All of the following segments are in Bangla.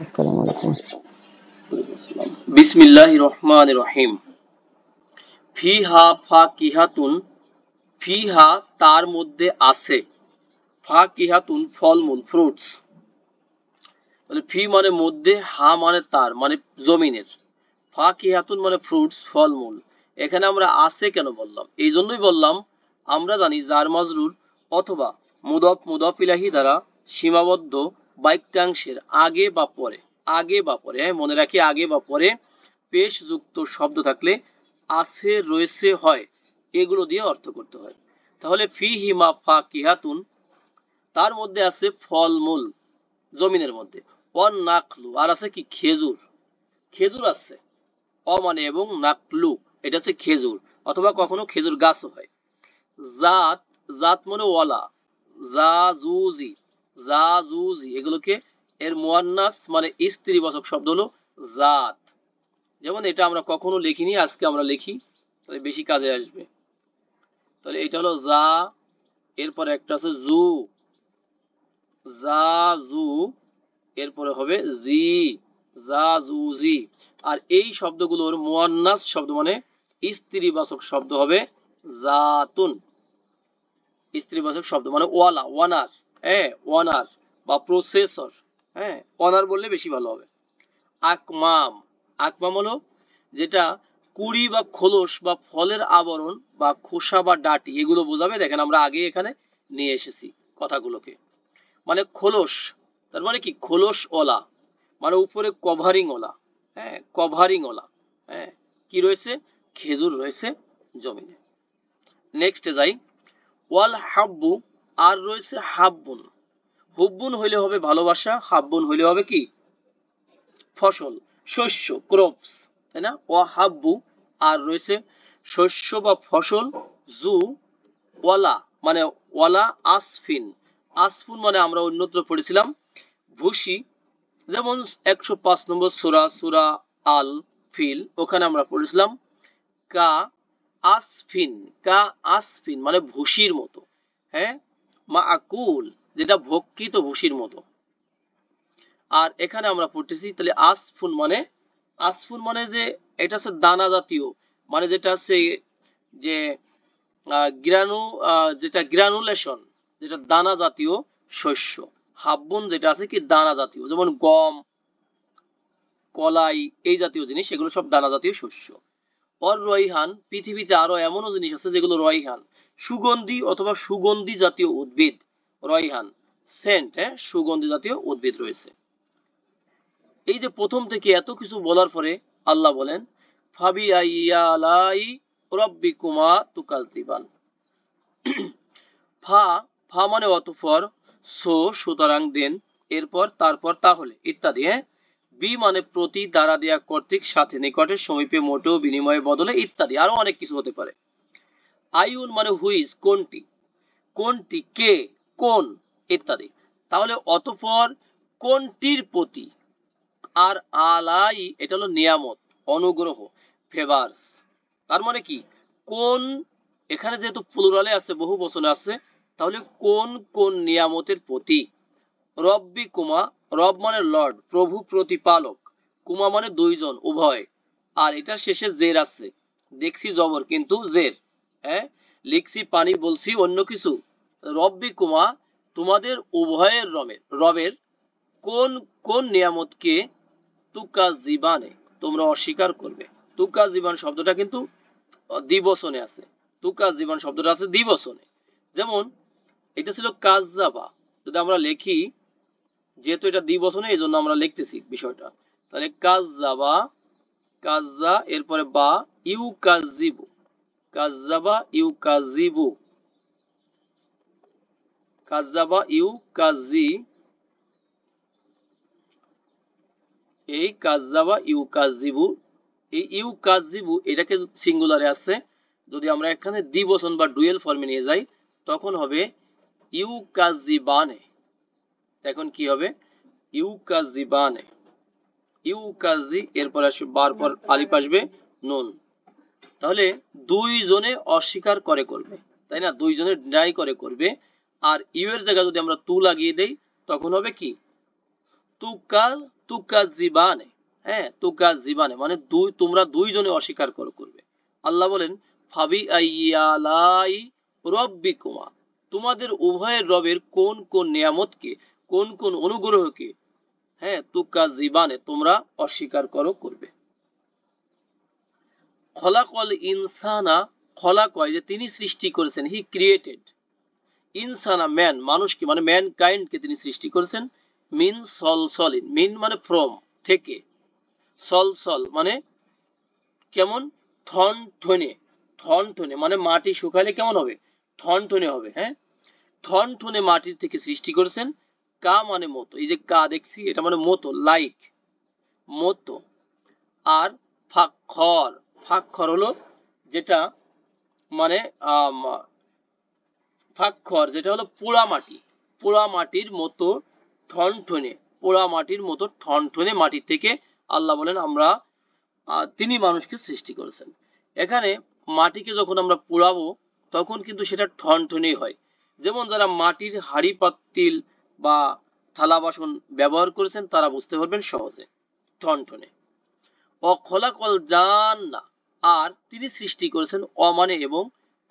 আসসালামু আলাইকুম। বিসমিল্লাহির রহমানির রহিম। ফিহা ফাকিহাতুন, ফিহা তার মধ্যে আছে, ফাকিহাতুন ফলমূল ফ্রুটস। তাহলে ফি মানে মধ্যে, হা মানে তার মানে জমিনের, ফাকিহাতুন মানে ফ্রুটস ফলমূল। এখানে আমরা আছে কেন বললাম? এই জন্যই বললাম, আমরা জানি জার মাজরুর অথবা মুদফ মুদফ ইলাহি দ্বারা সীমাবদ্ধ বাক্যাংশের আগে বা পরে, আগে বা পরে, হ্যাঁ মনে রাখি, আগে বা পরে পেশ যুক্ত শব্দ থাকলে আছে রয়েছে হয় এগুলো দিয়ে অর্থ করতে হয়। তাহলে ফি হিমা ফাকিহাতুন, তার মধ্যে আছে ফলমূল জমিনের মধ্যে, অন নাকলু আর আছে কি খেজুর, খেজুর আছে, অ মানে এবং নাকলু এটা হচ্ছে খেজুর, অথবা কখনো খেজুর গাছও হয়। জাত, জাত মানে ওয়ালা, জাজুজি, জাজুজি এগুলোকে এর মুয়ান্নাস মানে স্ত্রীবাচক শব্দ হলো জাত। যেমন এটা আমরা কখনো লিখিনি, আজকে আমরা লিখি, তাহলে বেশি কাজে আসবে। তাহলে এটা হলো জা, এরপরে একটা আছে জু, জাজু, এরপরে হবে জি, জাজুজি। আর এই শব্দগুলোর মুয়ান্নাস শব্দ মানে স্ত্রীবাচক শব্দ হবে জাতুন, স্ত্রীবাচক শব্দ মানে ওয়ালা, ওয়ানার, হ্যাঁ ওয়ানার বা প্রসেসর, হ্যাঁ ওয়ানার বললে বেশি ভালো হবে। আকমাম, আকমাম হলো যেটা কুড়ি বা খোলস বা ফলের আবরণ বা খোসা বা ডাটি এগুলো বোঝাবে। দেখেন আমরা আগে এখানে নিয়ে এসেছি কথাগুলোকে। মানে খোলস, তার মানে কি খোলস ওলা, মানে উপরে কভারিং ওলা, হ্যাঁ কভারিং ওলা, হ্যাঁ কি রয়েছে, খেজুর রয়েছে জমিনে। নেক্সটে যাই, ওয়াল হাব্বু, আর রয়েছে হাব্বুন। হুব্বুন হইলে হবে ভালোবাসা, হাব্বুন হইলে হবে কি ফসল, শস্য, ক্রপস, তাই না? ও হাব্বু আর রয়েছে শস্য বা ফসল, জু ওয়ালা মানে ওয়ালা আসফিন, আসফুন মানে আমরা অন্যত্র পড়েছিলাম ভুসি। যেমন 105 নম্বর সূরা, সূরা আল ফিল, ওখানে আমরা পড়েছিলাম কা আসফিন, কা আসফিন মানে ভুসির মতো, হ্যাঁ মা আকুল যেটা ভক্ষিত ভুসির মতো। আর এখানে আমরা পড়তেছি তাহলে আসফুন মানে, আসফুন মানে যে এটা হচ্ছে দানা জাতীয়, মানে যেটা হচ্ছে যে গ্রানু, যেটা গ্রানুলেশন, যেটা দানা জাতীয় শস্য। হাব্বুন যেটা আছে কি দানা জাতীয়, যেমন গম, কলাই, এই জাতীয় জিনিস, এগুলো সব দানা জাতীয় শস্য। অর রয়হান, পৃথিবীতে আরো এমনও জিনিস আছে যেগুলো রয়হান, সুগন্ধি অথবা সুগন্ধি জাতীয় উদ্ভিদ, রয়হান সেন্ট, হ্যাঁ সুগন্ধি জাতীয় উদ্ভিদ রয়েছে। এই যে প্রথম থেকে এত কিছু বলার পরে আল্লাহ বলেন ফাবি আইয়ালাই রব্বিকুমা তুকাযিবান। ফা, ফা মানে অতঃপর, সো সুতরাং দেন, এরপর তারপর তাহলে ইত্যাদি, হ্যাঁ বি মানে প্রতি, দ্বারা দেয়া কর্তৃক, সাথে, নিকটের, সমীপে, মোটেও, বিনিময়ে, বদলে ইত্যাদি, আরো অনেক কিছু হতে পারে। আইউন মানে হুইজ কোনটি, কোনটি কে, কোন ইত্যাদি। তাহলে অতঃপর কোনটির প্রতি, আর আলাই এটা হলো নিয়ামত, অনুগ্রহ, ফেভারস। তার মানে কি কোন, এখানে যেহেতু প্লুরালে আছে, বহু বচনে আছে, তাহলে কোন কোন নিয়ামতের প্রতি। রব্বি কুমা, রব মানে লর্ড, প্রভু প্রতিপালক, কুমা মানে দুইজন উভয়, আর এটার শেষে জের আছে, দেখছি জবর কিন্তু জের, হ্যাঁ লিখছি পানি বলছি অন্য কিছু। রব্বি কুমা তোমাদের উভয়ের রবের, রবের কোন কোন নিয়ামতকে তুকা জীবানে তোমরা অস্বীকার করবে। তুকা জীবান শব্দটা কিন্তু দ্বিবচনে আছে, তুকা জীবান শব্দটা আছে দ্বিবচনে। যেমন এটা ছিল কাজ্জাবা, যদি আমরা লিখি, যেহেতু এটা দ্বিবচনে এই জন্য আমরা লিখতেছি বিষয়টা, তাহলে কাজ্জাবা, কাজ্জা এরপরে বা, ইউ কাজিবু, কাজ্জাবা ইউ কাজিবু, কাজ্জাবা ইউ কাজি, এই কাজ্জাবা ইউ কাজিবু, এই ইউ কাজিবু এটাকে সিঙ্গুলারে আছে, যদি আমরা এখানে দ্বিবচন বা ডুয়েল ফর্মে নিয়ে যাই তখন হবে ইউ কাজিবানে। এখন কি হবে ইউ কাজিবানে, ইউ কাজি এরপর আসবে বার পর আলিফ আসবে নুন। তাহলে দুইজনে অস্বীকার করে করবে, তাই না, দুইজনে ডিনাই করে করবে। আর ইউ এর জায়গায় যদি আমরা তু লাগিয়ে দেই তখন হবে কি তুকা তুকা জীবানে, হ্যাঁ তুকা জীবানে মানে তোমরা দুইজনে অস্বীকার করবে। আল্লাহ বলেন ফাবি আইয়ালাই রব্বিকুমা, তোমাদের উভয়ের রবের কোন কোন নিয়ামতকে, কোন কোন অনুগ্রহকে, হ্যাঁ তুকা জীবানে তোমরা অস্বীকার করবে। খলাকল ইনসানা, খলা কয় যে তিনি সৃষ্টি করেছেন, হি ক্রিয়েটেড ইনসানা ম্যান, মানুষকে মানে ম্যান কাইন্ডকে তিনি সৃষ্টি করেছেন, মিন সলসলিন, মিন মানে ফ্রম থেকে, সলসল মানে কেমন ঠনঠনে, ঠনঠনে মানে মাটি শুকালে কেমন হবে, ঠনঠনে হবে, হ্যাঁ ঠনঠনে মাটির থেকে সৃষ্টি করেছেন। কা মানে মতো, এই যে কা দেখছি এটা মানে মতো, লাইক মতো। আর ফাক্ষর, ফাক্ষর হলো যেটা মানে ফাক্ষর যেটা হলো পোড়া মাটি, পোড়া মাটির মতো ঠনঠনে, পোড়া মাটির মতো ঠনঠনে মাটির থেকে আল্লাহ বলেন আমরা তিনি মানুষকে সৃষ্টি করেছেন। এখানে মাটিকে যখন আমরা পোড়াবো তখন কিন্তু সেটা ঠনঠনে হয়। যেমন যারা মাটির হাড়ি পাতিল বা থালা বাসন ব্যবহার করেছেন তারা বুঝতে পারবেন সহজে, ঠনঠনে। অখলাকল জান্না, আর তিনি সৃষ্টি করেছেন, অমানে এবং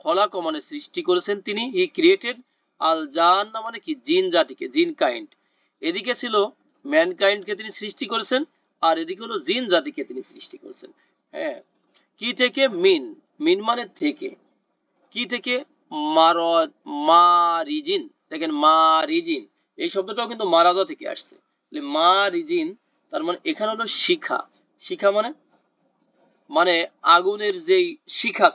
খলাক মানে সৃষ্টি করেছেন তিনি, হি ক্রিয়েটেড আল জান্না মানে কি জিন জাতিকে, জিন কাইন্ড। এদিকে ছিল ম্যানকাইন্ডকে তিনি সৃষ্টি করেছেন, আর এদিকে হলো জিন জাতিকে তিনি সৃষ্টি করেছেন। হ্যাঁ কি থেকে, মিন, মিন মানে থেকে, কি থেকে, মারিজিন, দেখেন মারিজিন এই শব্দটাও কিন্তু মারাজা থেকে আসছে, মারিজিন তার মানে এখানে হলো শিখা, শিখা মানে মানে আগুনের যেই শিখা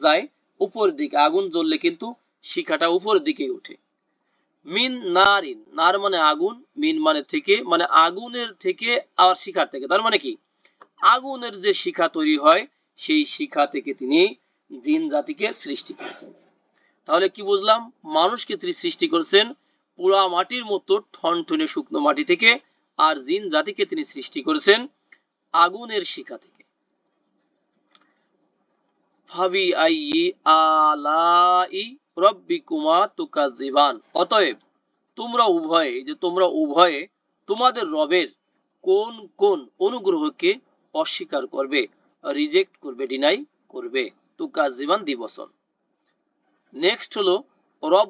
যায় উপর দিকে, আগুন জ্বললে কিন্তু শিখাটা উপর দিকে উঠে। মিন নারিন, নার মানে আগুন, মিন মানে থেকে, মানে আগুনের থেকে আর শিখার থেকে, তার মানে কি আগুনের যে শিখা তৈরি হয় সেই শিখা থেকে তিনি জিন জাতিকে সৃষ্টি করেছেন। তাহলে কি বুঝলাম, মানুষকে তিনি সৃষ্টি করেছেন পোড়া মাটির মতো ঠনঠনে শুকনো মাটি থেকে, আর জিন জাতিকে তিনি সৃষ্টি করেছেন আগুনের শিখা থেকে। ফাবি আইয়ি আলাই রব্বিকুমা তুকাজ্জিবান, অতএব তোমরা উভয়ে, যে তোমরা উভয়ে তোমাদের রবের কোন কোন অনুগ্রহকে অস্বীকার করবে, রিজেক্ট করবে, ডিনাই করবে। তুকাজ্জিবান দ্বিবচন। নেক্সট হলো রব